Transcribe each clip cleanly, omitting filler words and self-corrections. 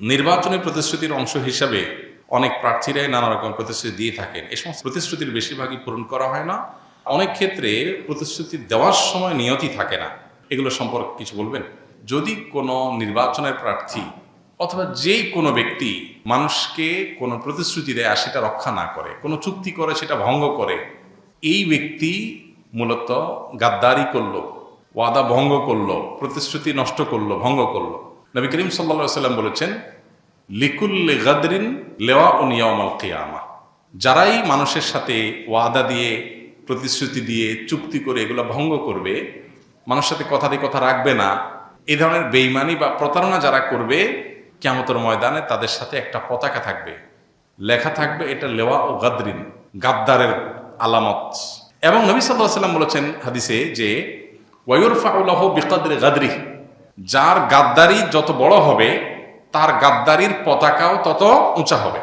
নির্বাচনী প্রতিশ্রুতির অংশ হিসাবে অনেক প্রার্থীরাই নানা রকম প্রতিশ্রুতি দিয়ে থাকেন। এই সমস্ত প্রতিশ্রুতির বেশিরভাগই পূরণ করা হয় না। অনেক ক্ষেত্রে প্রতিশ্রুতি দেওয়ার সময় নিয়তি থাকে না। এগুলো সম্পর্কে কিছু বলবেন? যদি কোনো নির্বাচনের প্রার্থী অথবা যেই কোনো ব্যক্তি মানুষকে কোনো প্রতিশ্রুতি দেয় আর সেটা রক্ষা না করে, কোনো চুক্তি করে সেটা ভঙ্গ করে, এই ব্যক্তি মূলত গাদ্দারি করলো, ওয়াদা ভঙ্গ করলো, প্রতিশ্রুতি নষ্ট করলো, ভঙ্গ করলো। নবী করিম সাল্লাল্লাহু সাল্লাম বলেছেন, লিকুল্লি গাদরিন লেওয়া ও নিয়ামাল কিয়ামা। যারাই মানুষের সাথে ওয়াদা দিয়ে, প্রতিশ্রুতি দিয়ে, চুক্তি করে এগুলো ভঙ্গ করবে, মানুষের সাথে কথা দিয়ে কথা রাখবে না, এই ধরনের বেইমানি বা প্রতারণা যারা করবে, কিয়ামতের ময়দানে তাদের সাথে একটা পতাকা থাকবে, লেখা থাকবে এটা লেওয়া ও গাদরিন, গাদ্দারের আলামত। এবং নবী সাল্লাল্লাহু আলাইহি ওয়াসাল্লাম বলেছেন হাদিসে যে ওয়ায়ুরফাউ লাহু বিকদরি গাদরিহ, যার গাদ্দারি যত বড় হবে তার গাদ্দারির পতাকাও তত উঁচা হবে।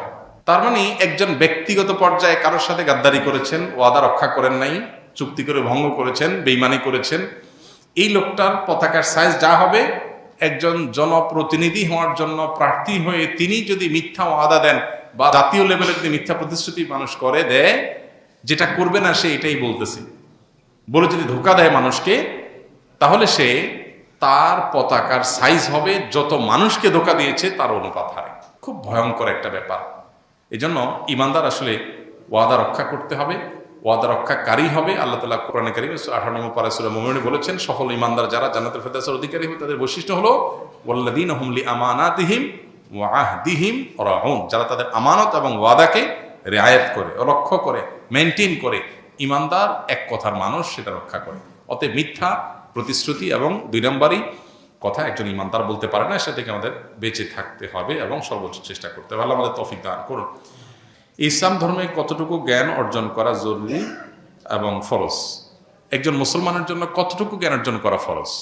তার মানে একজন ব্যক্তিগত পর্যায়ে কারোর সাথে গাদ্দারি করেছেন, ওয়াদা রক্ষা করেন নাই, চুক্তি করে ভঙ্গ করেছেন, বেইমানি করেছেন, এই লোকটার পতাকার সাইজ যা হবে, একজন জনপ্রতিনিধি হওয়ার জন্য প্রার্থী হয়ে তিনি যদি মিথ্যা ওয়াদা দেন বা জাতীয় লেভেলে যদি মিথ্যা প্রতিশ্রুতি মানুষ করে দেয়, যেটা করবে না সে এটাই বলতেছে বলে যদি ধোঁকা দেয় মানুষকে, তাহলে সে তার পতাকার সাইজ হবে যত মানুষকে ধোঁকা দিয়েছে তার অনুপাত হারে। খুব ভয়ঙ্কর একটা ব্যাপার। এজন্য ইমানদার আসলে ওয়াদা রক্ষা করতে হবে, ওয়াদা রক্ষাকারী হবে। আল্লাহ তাআলা কোরআনে কারীমে 18 নম্বর পারা সূরা মুমিনুনে বলেছেন, সফল ইমানদার যারা জান্নাতুল ফেরদাউসের অধিকারী হবে তাদের বৈশিষ্ট্য হলো ওয়াল্লাযীনা হুম লিআমানাতিহিম ওয়া আহদিহিম রাউন, যারা তাদের আমানত এবং ওয়াদাকে রিআয়াত করে, রক্ষা করে, মেইনটেইন করে। ইমানদার এক কথার মানুষ, সেটা রক্ষা করে। অতএব মিথ্যা প্রতিশ্রুতি এবং 2 নম্বরই কথা একজন ইমানদার বলতে পারে না, সে থেকে আমাদের বেঁচে থাকতে হবে এবং সর্বোচ্চ চেষ্টা করতে হবে। আল্লাহ আমাদের তৌফিক দান করুন। ইসলাম ধর্মে কতটুকু জ্ঞান অর্জন করা জরুরি এবং ফরজ? একজন মুসলমানের জন্য কতটুকু জ্ঞান অর্জন করা ফরজ?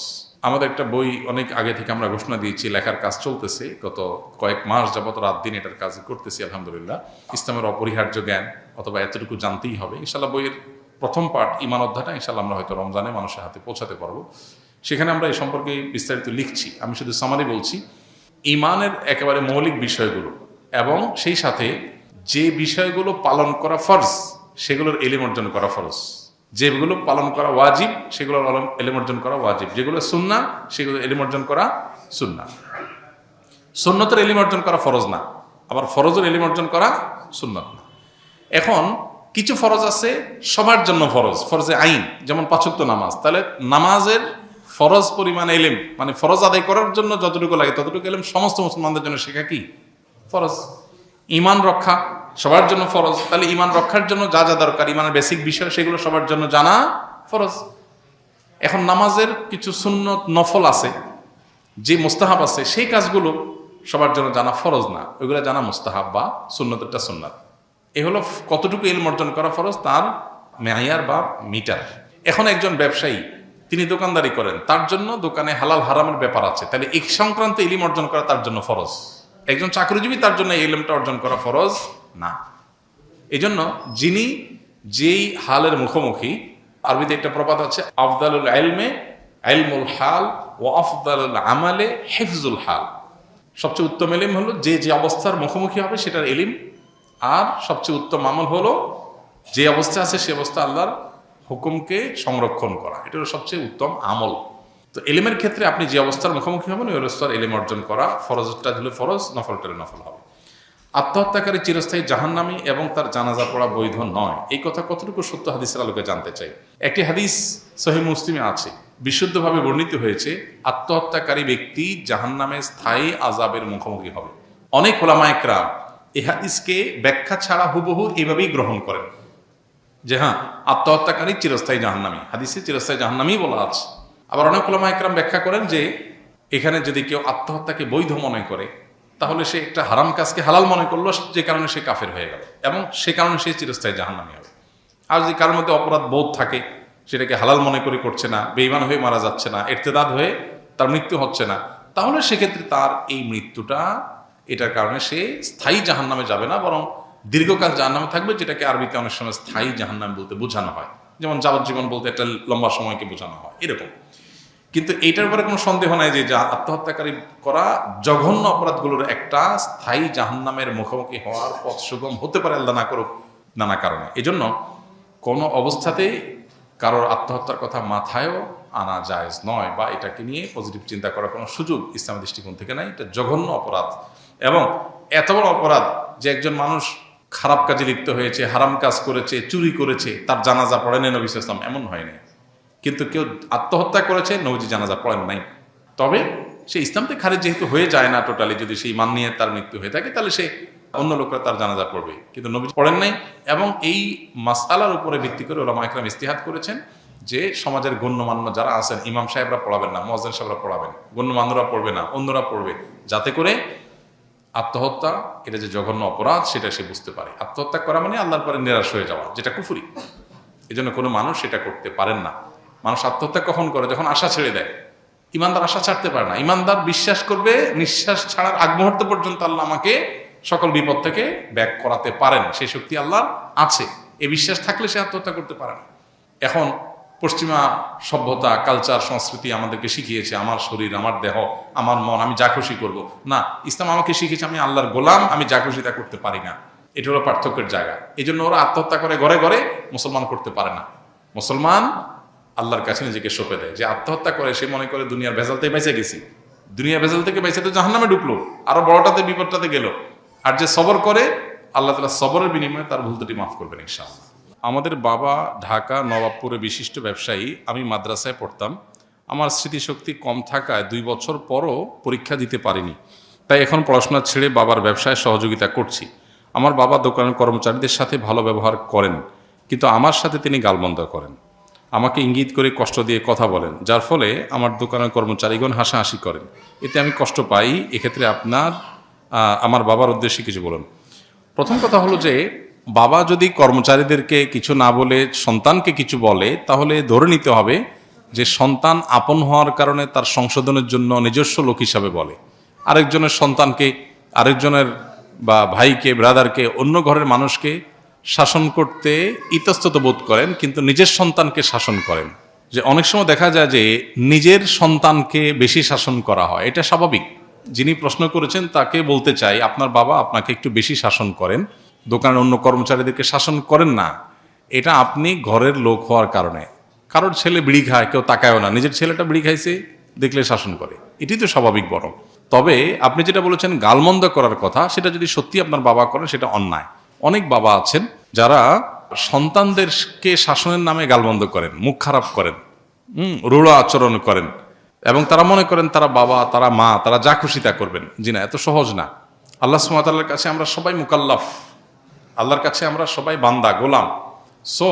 আমাদের একটা বই অনেক আগে থেকে আমরা ঘোষণা দিয়েছি, লেখার কাজ চলতেছে, গত কয়েক মাস যাবত রাত দিন এটার কাজ করতেছি আলহামদুলিল্লাহ। ইসলামের অপরিহার্য জ্ঞান অথবা এতটুকু জানতেই হবে। ইনশাল্লাহ বইয়ের প্রথম পার্ট ঈমান অধ্যায়টা ইনশাল্লাহ আমরা হয়তো রমজানে মানুষের হাতে পৌঁছাতে পারবো। সেখানে আমরা এই সম্পর্কে বিস্তারিত লিখছি। আমি শুধু সামারি বলছি। ঈমানের একেবারে মৌলিক বিষয়গুলো এবং সেই সাথে যে বিষয়গুলো পালন করা ফরজ সেগুলোর ইলম অর্জন করা ফরজ, যেগুলো পালন করা ওয়াজিব সেগুলোর ইলম অর্জন করা ওয়াজিব, যেগুলো সুন্নাহ সেগুলো ইলম অর্জন করা সুন্নাহ। সুন্নতের ইলম অর্জন করা ফরজ না, আবার ফরজের ইলম অর্জন করা সুন্নত না। এখন কিছু ফরজ আছে সবার জন্য ফরজ, ফরজে আইন, যেমন 5 ওয়াক্ত নামাজ। তাহলে নামাজের ফরজ পরিমাণ ইলম, মানে ফরজ আদায় করার জন্য যতটুকু লাগে ততটুকু ইলম সমস্ত মুসলমানদের জন্য শেখা কি ফরজ। ঈমান রক্ষা সবার জন্য ফরজ, তাহলে ঈমান রক্ষার জন্য যা যা দরকার, ঈমানের বেসিক বিষয়, সেগুলো সবার জন্য জানা ফরজ। এখন নামাজের কিছু সুন্নত নফল আছে, যে মুস্তাহাব আছে, সেই কাজগুলো সবার জন্য জানা ফরজ না, ওইগুলো জানা মুস্তাহাব বা সুন্নতটা সুন্নাত। এ হলো কতটুকু ইলম অর্জন করা ফরজ, তার মেয়ার বা মিটার। এখন একজন ব্যবসায়ী, তিনি দোকানদারি করেন, তার জন্য দোকানে হালাল হারামের ব্যাপার আছে, তাহলে এই সংক্রান্ত ইলম অর্জন করা তার জন্য ফরজ। একজন চাকরিজীবী, তার জন্য এই ইলমটা অর্জন করা ফরজ না। এই জন্য যিনি যেই হালের মুখোমুখি, আরবিতে একটা প্রবাদ আছে, আফদালুল ইলমে ইলমুল হাল ও আফদালুল আমালে হিফজুল হাল। সবচেয়ে উত্তম ইলম হলো যে যে অবস্থার মুখোমুখি হবে সেটার ইলম, আর সবচেয়ে উত্তম আমল হলো যে অবস্থা আছে সে অবস্থা আল্লাহর হুকুমকে সংরক্ষণ করা। এটা হলো সবচেয়ে উত্তম আমল। তো ইলমের ক্ষেত্রে আপনি যে অবস্থার মুখোমুখি হবেন ওই অবস্থার ইলম অর্জন করা, ফরজটা হলে ফরজ, নফলটা নফল হবে। আত্মহত্যাকারী চিরস্থায়ী জাহান্নামী এবং তার জানাজা পড়া বৈধ নয়, এই কথা কতটুকু সত্য হাদিসের আলোকে জানতে চাই। একটি হাদিস সহিহ মুসলিমে আছে, বিশুদ্ধভাবে বর্ণিত হয়েছে, আত্মহত্যাকারী ব্যক্তি জাহান্নামে স্থায়ী আযাবের মুখোমুখি হবে। অনেক উলামায়ে কেরাম এই হাদিসকে ব্যাখ্যা ছাড়া হুবহু এইভাবেই গ্রহণ করেন যে হ্যাঁ, আত্মহত্যাকারী চিরস্থায়ী জাহান্নামী, হাদিসে চিরস্থায়ী জাহান্নামী বলা আছে। আবার অনেক উলামায়ে কেরাম ব্যাখ্যা করেন যে এখানে যদি কেউ আত্মহত্যাকে বৈধ মনে করে, তাহলে সে একটা হারাম কাজকে হালাল মনে করলো, যে কারণে সে কাফের হয়ে গেল এবং সে কারণে সে চিরস্থায়ী জাহান্নামী হবে। আর যদি কারোর মধ্যে অপরাধ বোধ থাকে, সেটাকে হালাল মনে করে করছে না, বেঈমান হয়ে মারা যাচ্ছে না, ইরতিদাদ হয়ে তার মৃত্যু হচ্ছে না, তাহলে সেক্ষেত্রে তার এই মৃত্যুটা, এটার কারণে সে স্থায়ী জাহান্নামে যাবে না, বরং দীর্ঘকাল জাহান্নামে থাকবে, যেটাকে আরবিতে অনেক সময় স্থায়ী জাহান্নাম বলতে বোঝানো হয়, যেমন যাবজ্জীবন বলতে একটা লম্বা সময়কে বোঝানো হয় এরকম। কিন্তু এইটার উপরে কোনো সন্দেহ নাই যে আত্মহত্যাকারী করা জঘন্য অপরাধগুলোর একটা স্থায়ী জাহান্নামের মুখোমুখি হওয়ার পথ সুগম হতে পারে, আল্লাহ না করুক, নানা কারণে। এজন্য কোনো অবস্থাতেই কারোর আত্মহত্যার কথা মাথায়ও আনা জায়েজ নয়, বা এটাকে নিয়ে পজিটিভ চিন্তা করার কোনো সুযোগ ইসলামের দৃষ্টিকোণ থেকে নাই। এটা জঘন্য অপরাধ, এবং এত বড় অপরাধ যে একজন মানুষ খারাপ কাজে লিপ্ত হয়েছে, হারাম কাজ করেছে, চুরি করেছে, তার জানাজা পড়েনি নবী সাল্লাল্লাহু আলাইহি ওয়াসাল্লাম, এমন হয়নি। কিন্তু কেউ আত্মহত্যা করেছে, নবীজি জানাজা পড়েন নাই। তবে সে ইসলাম থেকে খারিজ যেহেতু হয়ে যায় না টোটালি, যদি সেই মান নিয়ে তার মৃত্যু হয়ে থাকে, তাহলে সে অন্য লোকরা তার জানাজা পড়বে, কিন্তু নবী পড়েন নাই। এবং এই মাসআলার উপরে ভিত্তি করে উলামা ইকরাম ইজতিহাদ করেছেন যে সমাজের গণ্যমান্য যারা আছেন, ইমাম সাহেবরা পড়াবেন না, মুয়াজ্জিন সাহেবরা পড়াবেন, গণ্যমান্যরা পড়বে না, অন্যরা পড়বে, যাতে করে আত্মহত্যা এটা যে জঘন্য অপরাধ সেটা সে বুঝতে পারে। আত্মহত্যা করা মানে আল্লাহর পরে নিরাশ হয়ে যাওয়া, যেটা কুফরি। এই জন্য কোনো মানুষ সেটা করতে পারেন না। মানুষ আত্মহত্যা কখন করে? যখন আশা ছেড়ে দেয়। ইমানদার আশা ছাড়তে পারে না। ইমানদার বিশ্বাস করবে নিঃশ্বাস ছাড়ার আগ মুহূর্ত পর্যন্ত আল্লাহ আমাকে সকল বিপদ থেকে ব্যাক করাতে পারেন, সেই শক্তি আল্লাহর আছে। এই বিশ্বাস থাকলে সে আত্মহত্যা করতে পারে না। এখন পশ্চিমা সভ্যতা, কালচার, সংস্কৃতি আমাদেরকে শিখিয়েছে আমার শরীর, আমার দেহ, আমার মন, আমি যা খুশি করবো। না, ইসলাম আমাকে শিখিয়েছে আমি আল্লাহর গোলাম, আমি যা খুশি তা করতে পারি না। এটা হলো পার্থক্যের জায়গা। এই জন্য ওরা আত্মহত্যা করে ঘরে ঘরে, মুসলমান করতে পারে না। মুসলমান আল্লাহর কাছে নিজেকে সঁপে দেয়। যে আত্মহত্যা করে সে মনে করে দুনিয়ার ভেজালতে বেঁচে গেছি, দুনিয়ার ভেজাল থেকে বেঁচে তো জাহান্নামে ঢুকলো, আরো বড়টাতে বিপদটাতে গেল। আর যে সবর করে, আল্লাহ তাআলা সবরের বিনিময়ে তার ভুল ত্রুটি মাফ করবেন ইনশাআল্লাহ। আমাদের বাবা ঢাকা নবাবপুরে বিশিষ্ট ব্যবসায়ী, আমি মাদ্রাসায় পড়তাম। আমার স্মৃতিশক্তি কম থাকায় 2 বছর পরও পরীক্ষা দিতে পারিনি, তাই এখন পড়াশোনা ছেড়ে বাবার ব্যবসায় সহযোগিতা করছি। আমার বাবা দোকানের কর্মচারীদের সাথে ভালো ব্যবহার করেন, কিন্তু আমার সাথে তিনি গালমন্দ করেন, আমাকে ইঙ্গিত করে কষ্ট দিয়ে কথা বলেন, যার ফলে আমার দোকানের কর্মচারীগণ হাসাহাসি করেন। এতে আমি কষ্ট পাই। এক্ষেত্রে আমার বাবার উদ্দেশ্যে কিছু বলুন। প্রথম কথা হলো যে বাবা যদি কর্মচারীদেরকে কিছু না বলে সন্তানকে কিছু বলে, তাহলে ধরে নিতে হবে যে সন্তান আপন হওয়ার কারণে তার সংশোধনের জন্য নিজস্ব লোক হিসাবে বলে। আরেকজনের সন্তানকে, আরেকজনের বা ভাইকে, ব্রাদারকে, অন্য ঘরের মানুষকে শাসন করতে ইতস্তত বোধ করেন, কিন্তু নিজের সন্তানকে শাসন করেন। যে অনেক সময় দেখা যায় যে নিজের সন্তানকে বেশি শাসন করা হয়, এটা স্বাভাবিক। যিনি প্রশ্ন করেছেন তাকে বলতে চাই, আপনার বাবা আপনাকে একটু বেশি শাসন করেন, দোকানের অন্য কর্মচারীদেরকে শাসন করেন না। এটা আপনি ঘরের লোক হওয়ার কারণে। কারোর ছেলে বিড়ি খায়, কেউ তাকায়ও না, নিজের ছেলেটা বিড়ি খাইছে দেখলে শাসন করে, এটি তো স্বাভাবিক। বরং তবে আপনি যেটা বলেছেন গালমন্দ করার কথা, সেটা যদি সত্যি আপনার বাবা করেন সেটা অন্যায়। অনেক বাবা আছেন যারা সন্তানদেরকে শাসনের নামে গালমন্দ করেন, মুখ খারাপ করেন, রূঢ় আচরণ করেন, এবং তারা মনে করেন তারা বাবা, তারা মা, তারা যা খুশি তা করবেন। জি না, এত সহজ না। আল্লাহ সুবহানাহু ওয়া তাআলার কাছে আমরা সবাই মুকাল্লাফ, আল্লাহর কাছে আমরা সবাই বান্দা, গোলাম। সো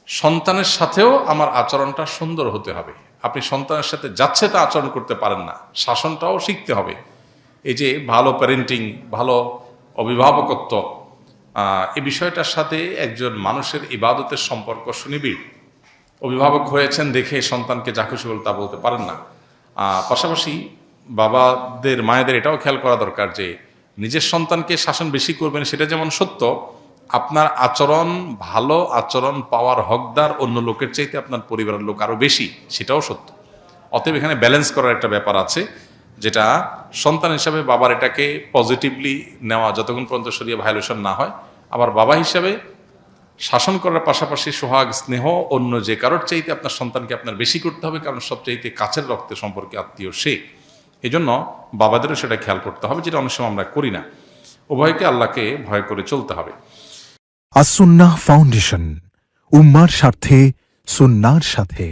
সন্তানের সাথেও আমার আচরণটা সুন্দর হতে হবে। আপনি সন্তানের সাথে যাচ্ছে তা আচরণ করতে পারেন না, শাসনটাও শিখতে হবে। এই যে ভালো প্যারেন্টিং, ভালো অভিভাবকত্ব, এই বিষয়টার সাথে একজন মানুষের ইবাদতের সম্পর্ক সুনিবিড়। অভিভাবক হয়েছেন দেখে সন্তানকে যা খুশি বলে তা বলতে পারেন না। পাশাপাশি বাবাদের, মায়েদের এটাও খেয়াল করা দরকার যে নিজের সন্তানকে শাসন বেশি করবেন সেটা যেমন সত্য, আপনার আচরণ, ভালো আচরণ পাওয়ার হকদার অন্য লোকের চাইতে আপনার পরিবারের লোক আরও বেশি, সেটাও সত্য। অতএব এখানে ব্যালেন্স করার একটা ব্যাপার আছে, যেটা সন্তান হিসাবে বাবার এটাকে পজিটিভলি নেওয়া যতক্ষণ পর্যন্ত শরীরে ভায়োলেশন না হয়। আবার বাবা হিসাবে শাসন করার পাশাপাশি সোহাগ, স্নেহ অন্য যে কারোর চাইতে আপনার সন্তানকে আপনার বেশি করতে হবে, কারণ সবচাইতে কাছের রক্তের সম্পর্কে আত্মীয় সে। এই জন্য বাবাদেরও সেটা খেয়াল করতে হবে, যেটা অনেক সময় আমরা করি না। উভয়কে আল্লাহকে ভয় করে চলতে হবে। আসুন্নাহ ফাউন্ডেশন, উম্মার স্বার্থে সুন্নাহর সাথে।